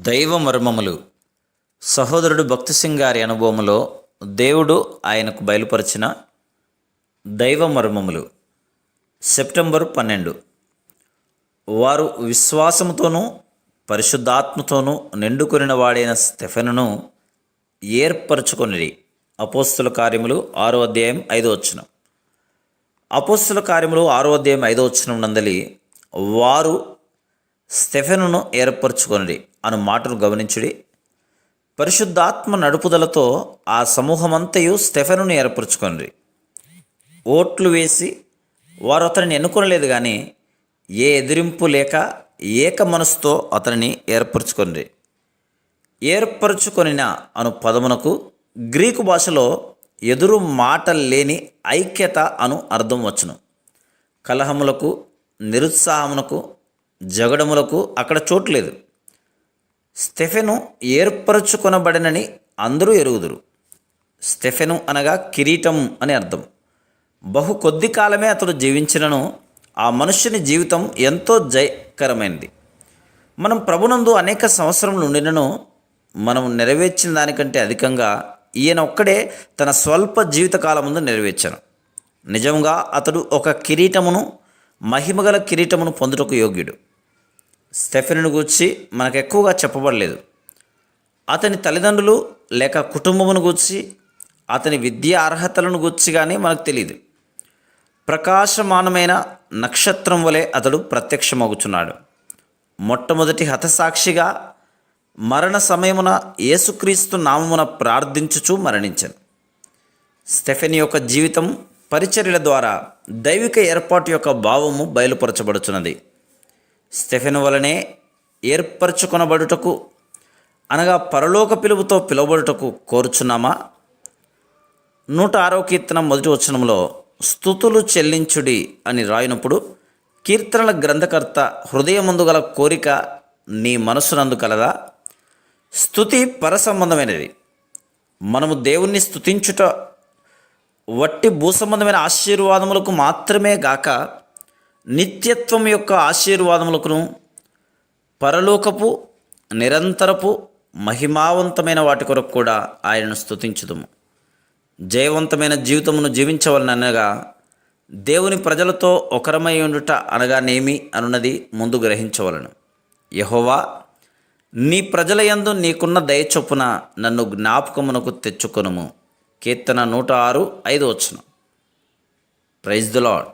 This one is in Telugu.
దైవ మర్మములు. సహోదరుడు భక్తి సింగ్ గారి అనుభవములో దేవుడు ఆయనకు బయలుపరిచిన దైవ మర్మములు. సెప్టెంబర్ 12. వారు విశ్వాసముతోనూ పరిశుద్ధాత్మతోనూ నిండుకొనిన వాడైన స్టెఫెనును ఏర్పరచుకొనిరి. అపోస్తుల కార్యములు 6వ అధ్యాయం 5వ వచనం. అపోస్తుల కార్యములు 6వ అధ్యాయం 5వ వచనం నందలి వారు స్టెఫెనును ఏర్పరచుకొనిరి అను మాటను గమనించుడి. పరిశుద్ధాత్మ నడుపుదలతో ఆ సమూహమంతయు స్టెఫెనును ఏర్పరచుకొనిరి. ఓట్లు వేసి వారు అతనిని ఎన్నుకొనలేదు, కానీ ఏ ఎదిరింపు లేక ఏక మనసుతో అతనిని ఏర్పరచుకొనిరి. ఏర్పరచుకొనిన అను పదమునకు గ్రీకు భాషలో ఎదురు మాట లేని ఐక్యత అను అర్థం వచ్చును. కలహములకు, నిరుత్సాహమునకు, జగడములకు అక్కడ చోటు లేదు. స్టెఫెను ఏర్పరచుకొనబడినని అందరూ ఎరుగుదురు. స్టెఫెను అనగా కిరీటం అని అర్థం. బహు కొద్ది కాలమే అతడు జీవించినను ఆ మనుష్యుని జీవితం ఎంతో జయకరమైనది. మనం ప్రభునందు అనేక సంవత్సరములు ఉండినను మనం నెరవేర్చిన దానికంటే అధికంగా ఈయన ఒక్కడే తన స్వల్ప జీవితకాలం ముందు నెరవేర్చాను. నిజంగా అతడు ఒక కిరీటమును, మహిమగల కిరీటమును పొందుటకు యోగ్యుడు. స్టెఫెనును గూర్చి మనకు ఎక్కువగా చెప్పబడలేదు. అతని తల్లిదండ్రులు లేక కుటుంబమును గూర్చి, అతని విద్యా అర్హతలను గూర్చి కానీ మనకు తెలియదు. ప్రకాశమానమైన నక్షత్రం వలె అతడు ప్రత్యక్షమగుచున్నాడు. మొట్టమొదటి హతసాక్షిగా మరణ సమయమున యేసుక్రీస్తు నామమున ప్రార్థించుచు మరణించాను. స్టెఫెన్ యొక్క జీవితం, పరిచర్యల ద్వారా దైవిక ఏర్పాటు యొక్క భావము బయలుపరచబడుచున్నది. స్టెఫెను వలనే ఏర్పరచుకొనబడుటకు అనగా పరలోక పిలుపుతో పిలువబడుటకు కోరుచున్నామా? 106వ కీర్తన 1వ వచనంలో స్తుతులు చెల్లించుడి అని రాయినప్పుడు కీర్తనల గ్రంథకర్త హృదయమందు గల కోరిక నీ మనసునందు కలదా? స్తుతి పరసంబంధమైనది. మనము దేవుణ్ణి స్తుతించుట వట్టి భూసంబంధమైన ఆశీర్వాదములకు మాత్రమే గాక నిత్యత్వం యొక్క ఆశీర్వాదములకును, పరలోకపు నిరంతరపు మహిమావంతమైన వాటి కొరకు కూడా ఆయనను స్తుతించుదుము. జయవంతమైన జీవితమును జీవించవలనగా దేవుని ప్రజలతో ఒకరమై ఉండుట అనగానేమి అనున్నది ముందు గ్రహించవలను. యెహోవా, నీ ప్రజల యందు నీకున్న దయ చొప్పున నన్ను జ్ఞాపకమునకు తెచ్చుకొనుము. కీర్తన 106 5వ వచనం. Praise the lord.